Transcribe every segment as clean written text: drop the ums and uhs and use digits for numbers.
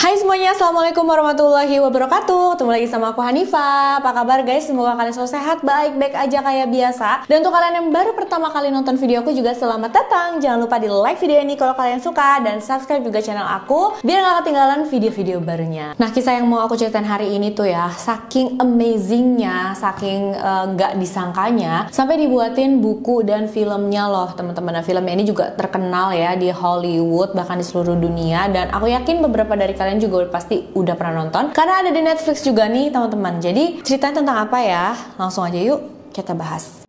Hai semuanya, Assalamualaikum warahmatullahi wabarakatuh. Ketemu lagi sama aku Hanifah. Apa kabar guys? Semoga kalian selalu sehat, baik-baik aja kayak biasa. Dan untuk kalian yang baru pertama kali nonton video aku juga selamat datang. Jangan lupa di like video ini kalau kalian suka, dan subscribe juga channel aku biar gak ketinggalan video-video barunya. Nah, kisah yang mau aku ceritain hari ini tuh ya, saking amazingnya, saking gak disangkanya, sampai dibuatin buku dan filmnya loh teman-teman. Nah, filmnya ini juga terkenal ya di Hollywood, bahkan di seluruh dunia. Dan aku yakin beberapa dari kalian juga pasti udah pernah nonton karena ada di Netflix juga nih teman-teman. Jadi ceritanya tentang apa ya? Langsung aja yuk kita bahas.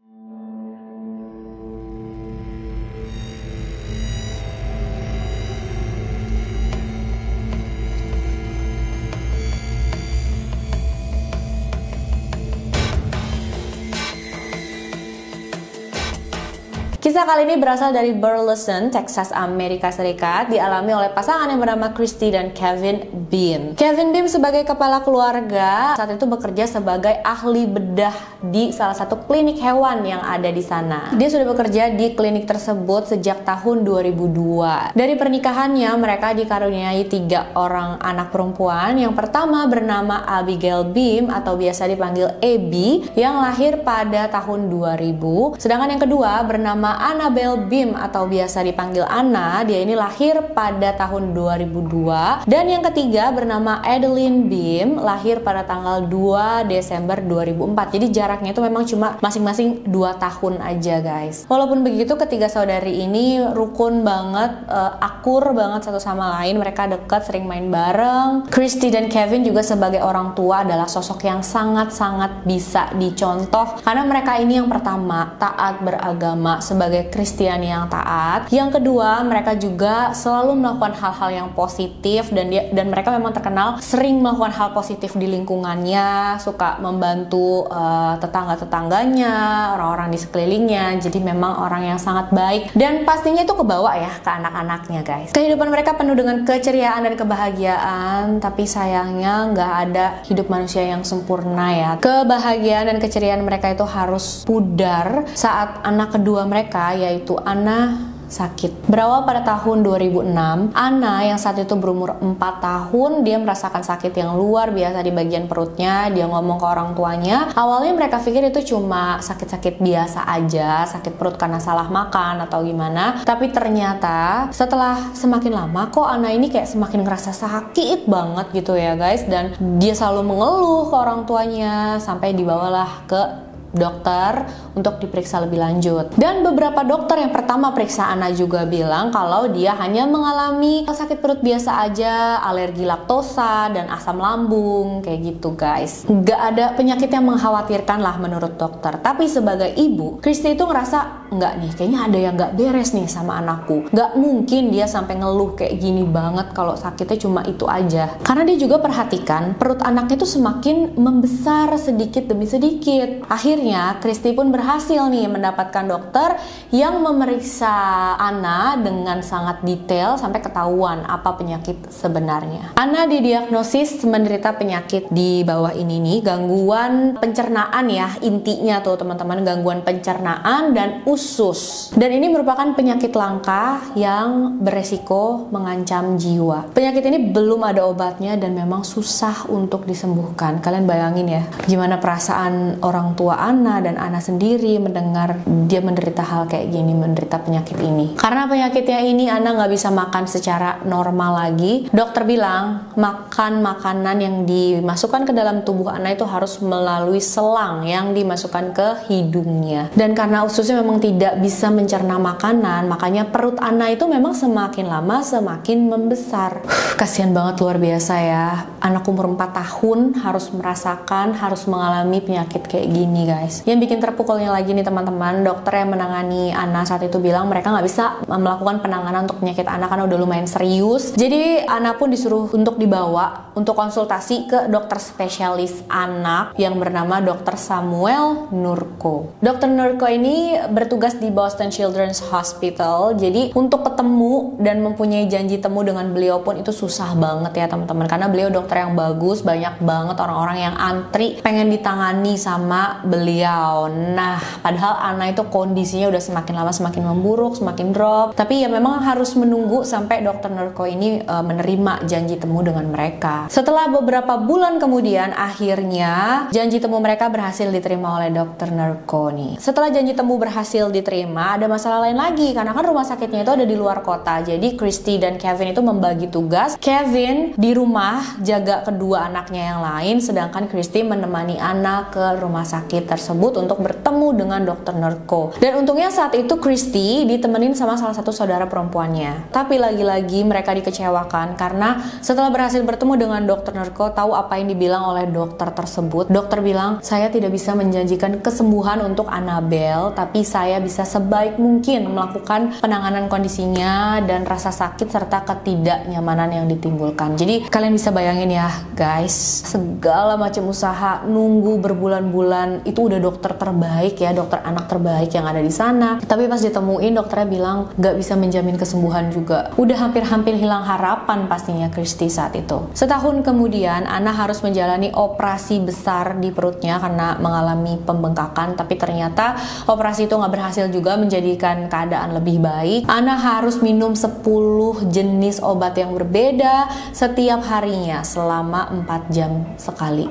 Kisah kali ini berasal dari Burleson, Texas, Amerika Serikat, dialami oleh pasangan yang bernama Christy dan Kevin Beam. Kevin Beam sebagai kepala keluarga saat itu bekerja sebagai ahli bedah di salah satu klinik hewan yang ada di sana. Dia sudah bekerja di klinik tersebut sejak tahun 2002. Dari pernikahannya, mereka dikaruniai 3 orang anak perempuan. Yang pertama bernama Abigail Beam atau biasa dipanggil Abby yang lahir pada tahun 2000. Sedangkan yang kedua bernama Annabelle Beam atau biasa dipanggil Anna. Dia ini lahir pada tahun 2002. Dan yang ketiga bernama Adeline Beam, lahir pada tanggal 2 Desember 2004. Jadi jaraknya itu memang cuma masing-masing 2 tahun aja guys. Walaupun begitu, ketiga saudari ini rukun banget, akur banget satu sama lain. Mereka dekat, sering main bareng. Christy dan Kevin juga sebagai orang tua adalah sosok yang sangat-sangat bisa dicontoh, karena mereka ini yang pertama taat beragama sebagai Kristiani yang taat. Yang kedua, mereka juga selalu melakukan hal-hal yang positif, dan mereka memang terkenal sering melakukan hal positif di lingkungannya, suka membantu tetangga-tetangganya, orang-orang di sekelilingnya. Jadi memang orang yang sangat baik, dan pastinya itu kebawa ya ke anak-anaknya guys. Kehidupan mereka penuh dengan keceriaan dan kebahagiaan, tapi sayangnya nggak ada hidup manusia yang sempurna ya. Kebahagiaan dan keceriaan mereka itu harus pudar saat anak kedua mereka, yaitu Anna, sakit. Berawal pada tahun 2006, Anna yang saat itu berumur 4 tahun, dia merasakan sakit yang luar biasa di bagian perutnya. Dia ngomong ke orang tuanya. Awalnya mereka pikir itu cuma sakit-sakit biasa aja, sakit perut karena salah makan atau gimana. Tapi ternyata setelah semakin lama kok Anna ini kayak semakin ngerasa sakit banget gitu ya guys. Dan dia selalu mengeluh ke orang tuanya sampai dibawalah ke dokter untuk diperiksa lebih lanjut. Dan beberapa dokter yang pertama periksa Anna juga bilang kalau dia hanya mengalami sakit perut biasa aja, alergi laktosa dan asam lambung kayak gitu guys. Gak ada penyakit yang mengkhawatirkan lah menurut dokter. Tapi sebagai ibu, Christy itu ngerasa enggak nih, kayaknya ada yang gak beres nih sama anakku. Gak mungkin dia sampai ngeluh kayak gini banget kalau sakitnya cuma itu aja. Karena dia juga perhatikan perut anaknya itu semakin membesar sedikit demi sedikit. Akhirnya Christy pun berhasil nih mendapatkan dokter yang memeriksa Anna dengan sangat detail sampai ketahuan apa penyakit sebenarnya. Anna didiagnosis menderita penyakit di bawah ini nih, gangguan pencernaan ya intinya tuh teman-teman, gangguan pencernaan dan usus. Dan ini merupakan penyakit langka yang beresiko mengancam jiwa. Penyakit ini belum ada obatnya dan memang susah untuk disembuhkan. Kalian bayangin ya gimana perasaan orang tua Anna dan Anna sendiri mendengar dia menderita hal kayak gini, menderita penyakit ini. Karena penyakitnya ini Anna nggak bisa makan secara normal lagi. Dokter bilang makan makanan yang dimasukkan ke dalam tubuh Anna itu harus melalui selang yang dimasukkan ke hidungnya. Dan karena ususnya memang tidak bisa mencerna makanan, makanya perut Anna itu memang semakin lama semakin membesar. Kasian banget, luar biasa ya. Anak umur 4 tahun harus merasakan, harus mengalami penyakit kayak gini guys. Yang bikin terpukulnya lagi nih teman-teman, dokter yang menangani Anna saat itu bilang mereka nggak bisa melakukan penanganan untuk penyakit Anna karena udah lumayan serius. Jadi Anna pun disuruh untuk dibawa untuk konsultasi ke dokter spesialis anak yang bernama Dr. Samuel Nurko. Dr. Nurko ini bertugas di Boston Children's Hospital. Jadi untuk ketemu dan mempunyai janji temu dengan beliau pun itu susah banget ya teman-teman, karena beliau dokter yang bagus, banyak banget orang-orang yang antri pengen ditangani sama beliau beliau. Nah, padahal Anna itu kondisinya udah semakin lama semakin memburuk, semakin drop. Tapi ya memang harus menunggu sampai Dr. Nurko ini menerima janji temu dengan mereka. Setelah beberapa bulan kemudian, akhirnya janji temu mereka berhasil diterima oleh Dr. Nurko nih. Setelah janji temu berhasil diterima, ada masalah lain lagi karena kan rumah sakitnya itu ada di luar kota. Jadi Christy dan Kevin itu membagi tugas. Kevin di rumah jaga kedua anaknya yang lain, sedangkan Christy menemani Anna ke rumah sakit tersebut untuk bertemu dengan Dr. Nurko. Dan untungnya saat itu Christy ditemenin sama salah satu saudara perempuannya. Tapi lagi-lagi mereka dikecewakan karena setelah berhasil bertemu dengan Dr. Nurko, tahu apa yang dibilang oleh dokter tersebut. Dokter bilang, saya tidak bisa menjanjikan kesembuhan untuk Annabelle, tapi saya bisa sebaik mungkin melakukan penanganan kondisinya dan rasa sakit serta ketidaknyamanan yang ditimbulkan. Jadi kalian bisa bayangin ya guys, segala macam usaha nunggu berbulan-bulan, itu udah dokter terbaik ya, dokter anak terbaik yang ada di sana. Tapi pas ditemuin dokternya bilang gak bisa menjamin kesembuhan juga. Udah hampir-hampir hilang harapan pastinya Christy saat itu. Setahun kemudian Anna harus menjalani operasi besar di perutnya karena mengalami pembengkakan, tapi ternyata operasi itu gak berhasil juga menjadikan keadaan lebih baik. Anna harus minum 10 jenis obat yang berbeda setiap harinya selama 4 jam sekali.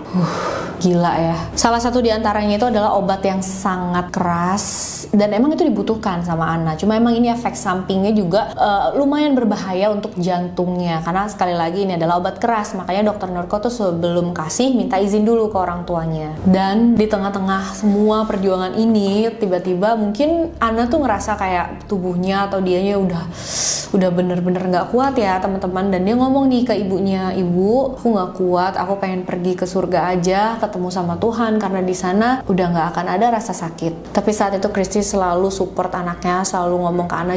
Gila ya. Salah satu diantaranya itu adalah obat yang sangat keras dan emang itu dibutuhkan sama Anna. Cuma emang ini efek sampingnya juga lumayan berbahaya untuk jantungnya karena sekali lagi ini adalah obat keras. Makanya Dr. Nurko tuh sebelum kasih minta izin dulu ke orang tuanya. Dan di tengah-tengah semua perjuangan ini tiba-tiba mungkin Anna tuh ngerasa kayak tubuhnya atau dianya udah bener-bener nggak kuat ya teman-teman. Dan dia ngomong nih ke ibunya, ibu, aku nggak kuat, aku pengen pergi ke surga aja, ketemu sama Tuhan karena di sana udah nggak akan ada rasa sakit. Tapi saat itu Christy selalu support anaknya, selalu ngomong ke Anna,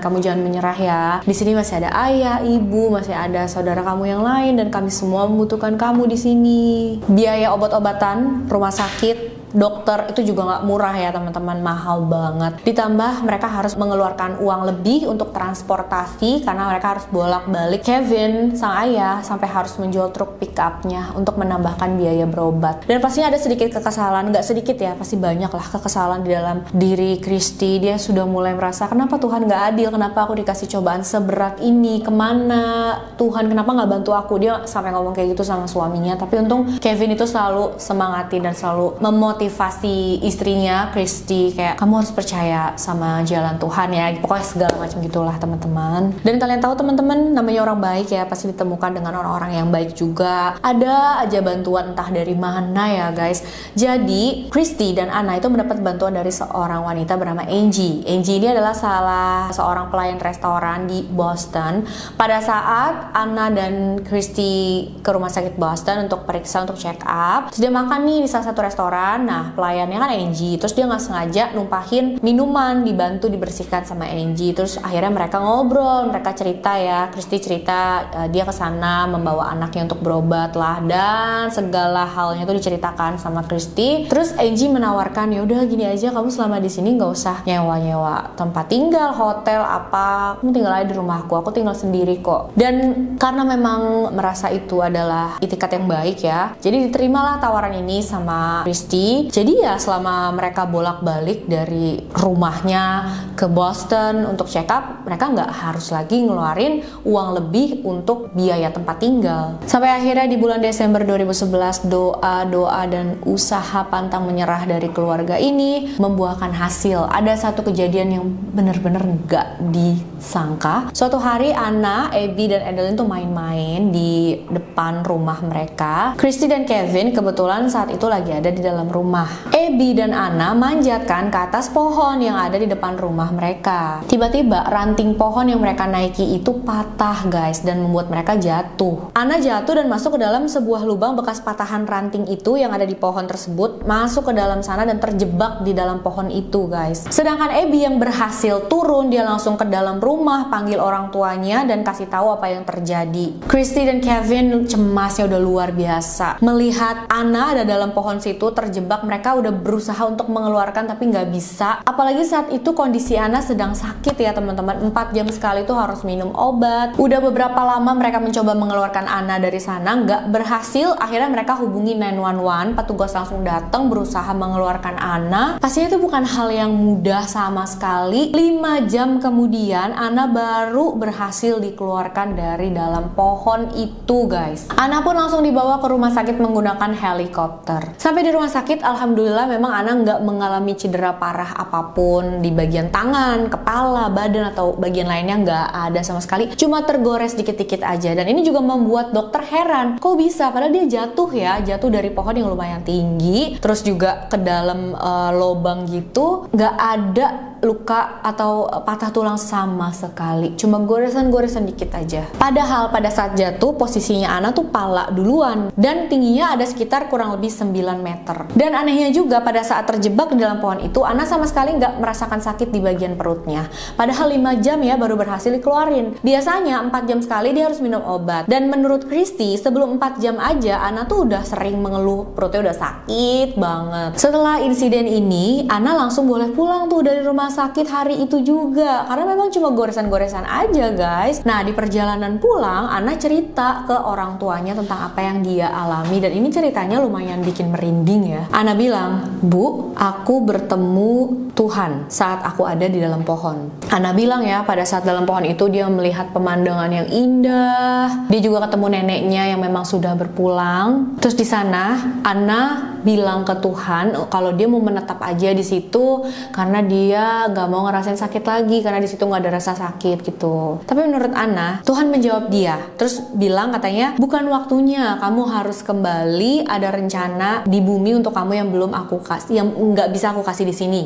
kamu jangan menyerah ya. Di sini masih ada ayah, ibu, masih ada saudara kamu yang lain dan kami semua membutuhkan kamu di sini. Biaya obat-obatan, rumah sakit, dokter itu juga nggak murah ya teman-teman, mahal banget. Ditambah mereka harus mengeluarkan uang lebih untuk transportasi karena mereka harus bolak-balik. Kevin sang ayah sampai harus menjual truk pick up-nya untuk menambahkan biaya berobat. Dan pastinya ada sedikit kekesalan, nggak sedikit ya, pasti banyak lah kekesalan di dalam diri Christy. Dia sudah mulai merasa, kenapa Tuhan nggak adil, kenapa aku dikasih cobaan seberat ini, kemana Tuhan, kenapa nggak bantu aku. Dia sampai ngomong kayak gitu sama suaminya. Tapi untung Kevin itu selalu semangati dan selalu memotivasi istrinya Christy, kayak kamu harus percaya sama jalan Tuhan ya, pokoknya segala macam gitulah teman-teman. Dan kalian tahu teman-teman, namanya orang baik ya pasti ditemukan dengan orang-orang yang baik juga. Ada aja bantuan entah dari mana ya guys. Jadi Christy dan Anna itu mendapat bantuan dari seorang wanita bernama Angie. Angie ini adalah salah seorang pelayan restoran di Boston. Pada saat Anna dan Christy ke rumah sakit Boston untuk periksa, untuk check up, terus dia makan nih di salah satu restoran. Nah, pelayannya kan Angie, terus dia nggak sengaja numpahin minuman, dibantu dibersihkan sama Angie. Terus akhirnya mereka ngobrol, mereka cerita ya, Christy cerita dia kesana membawa anaknya untuk berobat lah, dan segala halnya tuh diceritakan sama Christy. Terus Angie menawarkan, ya udah gini aja, kamu selama di sini nggak usah nyewa tempat tinggal, hotel apa, kamu tinggal aja di rumahku, aku tinggal sendiri kok. Dan karena memang merasa itu adalah itikat yang baik ya, jadi diterimalah tawaran ini sama Christy. Jadi ya selama mereka bolak-balik dari rumahnya ke Boston untuk check up, mereka nggak harus lagi ngeluarin uang lebih untuk biaya tempat tinggal. Sampai akhirnya di bulan Desember 2011, doa dan usaha pantang menyerah dari keluarga ini membuahkan hasil. Ada satu kejadian yang bener-bener nggak disangka. Suatu hari Anna, Abby, dan Adeline tuh main-main di depan rumah mereka. Christy dan Kevin kebetulan saat itu lagi ada di dalam rumah. Abby dan Anna manjatkan ke atas pohon yang ada di depan rumah mereka. Tiba-tiba ranting pohon yang mereka naiki itu patah guys, dan membuat mereka jatuh. Anna jatuh dan masuk ke dalam sebuah lubang bekas patahan ranting itu yang ada di pohon tersebut, masuk ke dalam sana dan terjebak di dalam pohon itu guys. Sedangkan Abby yang berhasil turun, dia langsung ke dalam rumah, panggil orang tuanya dan kasih tahu apa yang terjadi. Christy dan Kevin cemasnya udah luar biasa melihat Anna ada dalam pohon situ terjebak terjebak, mereka udah berusaha untuk mengeluarkan tapi nggak bisa. Apalagi saat itu kondisi Anna sedang sakit ya teman-teman, 4 jam sekali tuh harus minum obat. Udah beberapa lama mereka mencoba mengeluarkan Anna dari sana, nggak berhasil. Akhirnya mereka hubungi 911, petugas langsung datang berusaha mengeluarkan Anna. Pastinya itu bukan hal yang mudah sama sekali. 5 jam kemudian Anna baru berhasil dikeluarkan dari dalam pohon itu guys. Anna pun langsung dibawa ke rumah sakit menggunakan helikopter. Sampai di rumah sakit, alhamdulillah memang Anna nggak mengalami cedera parah apapun di bagian tangan, kepala, badan atau bagian lainnya, nggak ada sama sekali. Cuma tergores dikit-dikit aja. Dan ini juga membuat dokter heran, kok bisa? Padahal dia jatuh dari pohon yang lumayan tinggi, terus juga ke dalam lubang gitu, nggak ada luka atau patah tulang sama sekali, cuma goresan-goresan dikit aja. Padahal pada saat jatuh posisinya Anna tuh pala duluan dan tingginya ada sekitar kurang lebih 9 meter. Dan anehnya juga pada saat terjebak di dalam pohon itu Anna sama sekali nggak merasakan sakit di bagian perutnya. Padahal 5 jam ya baru berhasil dikeluarin. Biasanya 4 jam sekali dia harus minum obat. Dan menurut Christy sebelum 4 jam aja Anna tuh udah sering mengeluh perutnya udah sakit banget. Setelah insiden ini Anna langsung boleh pulang tuh dari rumah sakit hari itu juga karena memang cuma goresan-goresan aja guys. Nah di perjalanan pulang Anna cerita ke orang tuanya tentang apa yang dia alami dan ini ceritanya lumayan bikin merinding ya. Anna bilang, "Bu, aku bertemu Tuhan saat aku ada di dalam pohon." Anna bilang ya pada saat dalam pohon itu dia melihat pemandangan yang indah. Dia juga ketemu neneknya yang memang sudah berpulang. Terus di sana Anna bilang ke Tuhan kalau dia mau menetap aja di situ karena dia gak mau ngerasain sakit lagi karena di situ nggak ada rasa sakit gitu. Tapi menurut Anna Tuhan menjawab dia, terus bilang katanya bukan waktunya, kamu harus kembali, ada rencana di bumi untuk kamu yang belum aku kasih, yang nggak bisa aku kasih di sini.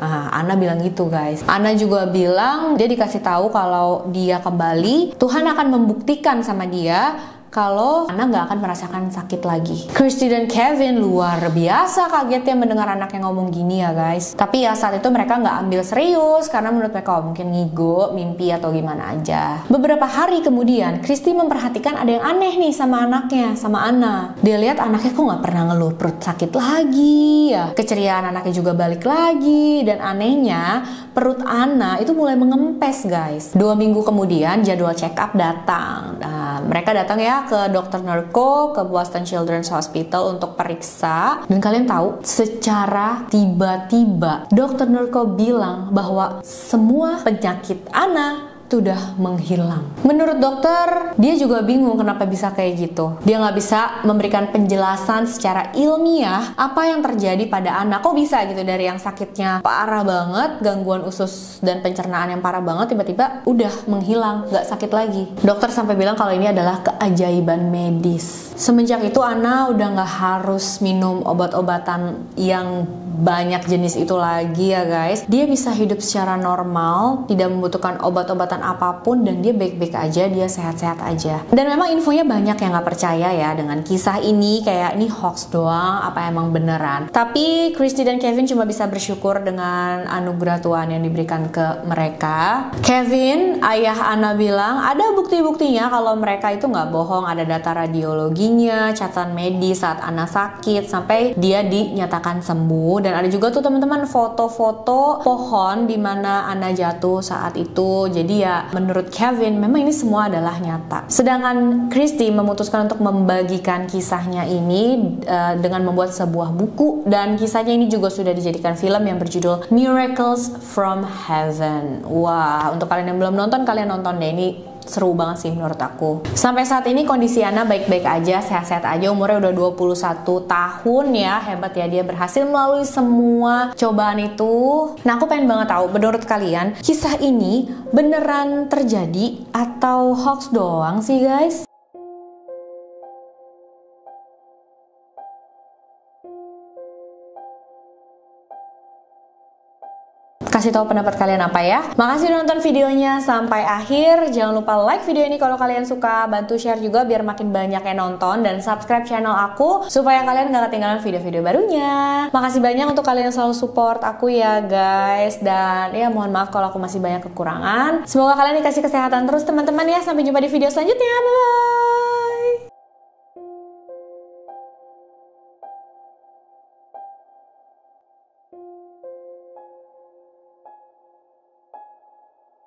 Anna bilang gitu guys. Anna juga bilang dia dikasih tahu kalau dia kembali Tuhan akan membuktikan sama dia kalau Anna nggak akan merasakan sakit lagi. Christy dan Kevin luar biasa kagetnya mendengar anaknya ngomong gini ya guys. Tapi ya saat itu mereka nggak ambil serius karena menurut mereka mungkin ngigo, mimpi atau gimana aja. Beberapa hari kemudian Christy memperhatikan ada yang aneh nih sama anaknya, sama Anna. Dia lihat anaknya kok nggak pernah ngeluh perut sakit lagi ya. Keceriaan anaknya juga balik lagi dan anehnya perut Anna itu mulai mengempes guys. 2 minggu kemudian jadwal check up datang. Nah, mereka datang ya ke Dr. Nurko ke Boston Children's Hospital untuk periksa. Dan kalian tahu, secara tiba-tiba Dr. Nurko bilang bahwa semua penyakit Anna sudah menghilang. Menurut dokter, dia juga bingung kenapa bisa kayak gitu. Dia nggak bisa memberikan penjelasan secara ilmiah apa yang terjadi pada Anna. Kok bisa gitu dari yang sakitnya parah banget, gangguan usus dan pencernaan yang parah banget, tiba-tiba udah menghilang, nggak sakit lagi. Dokter sampai bilang kalau ini adalah keajaiban medis. Semenjak itu Anna udah nggak harus minum obat-obatan yang banyak jenis itu lagi ya guys. Dia bisa hidup secara normal, tidak membutuhkan obat-obatan apapun dan dia baik-baik aja, dia sehat-sehat aja. Dan memang infonya banyak yang nggak percaya ya dengan kisah ini, kayak ini hoax doang, apa emang beneran. Tapi Christy dan Kevin cuma bisa bersyukur dengan anugerah Tuhan yang diberikan ke mereka. Kevin, ayah Anna bilang ada bukti-buktinya kalau mereka itu nggak bohong, ada data radiologinya, catatan medis saat Anna sakit sampai dia dinyatakan sembuh. Dan ada juga tuh teman-teman foto-foto pohon di mana Anna jatuh saat itu. Jadi ya menurut Kevin memang ini semua adalah nyata. Sedangkan Christy memutuskan untuk membagikan kisahnya ini dengan membuat sebuah buku, dan kisahnya ini juga sudah dijadikan film yang berjudul Miracles from Heaven. Wah, untuk kalian yang belum nonton, kalian nonton deh, ini seru banget sih menurut aku. Sampai saat ini kondisi Anna baik-baik aja, sehat-sehat aja, umurnya udah 21 tahun ya. Hebat ya, dia berhasil melalui semua cobaan itu. Nah, aku pengen banget tahu menurut kalian kisah ini beneran terjadi atau hoax doang sih guys? Kasih tahu pendapat kalian apa ya. Makasih udah nonton videonya sampai akhir. Jangan lupa like video ini kalau kalian suka, bantu share juga biar makin banyak yang nonton, dan subscribe channel aku supaya kalian gak ketinggalan video-video barunya. Makasih banyak untuk kalian yang selalu support aku ya guys, dan ya mohon maaf kalau aku masih banyak kekurangan. Semoga kalian dikasih kesehatan terus teman-teman ya. Sampai jumpa di video selanjutnya. Bye bye.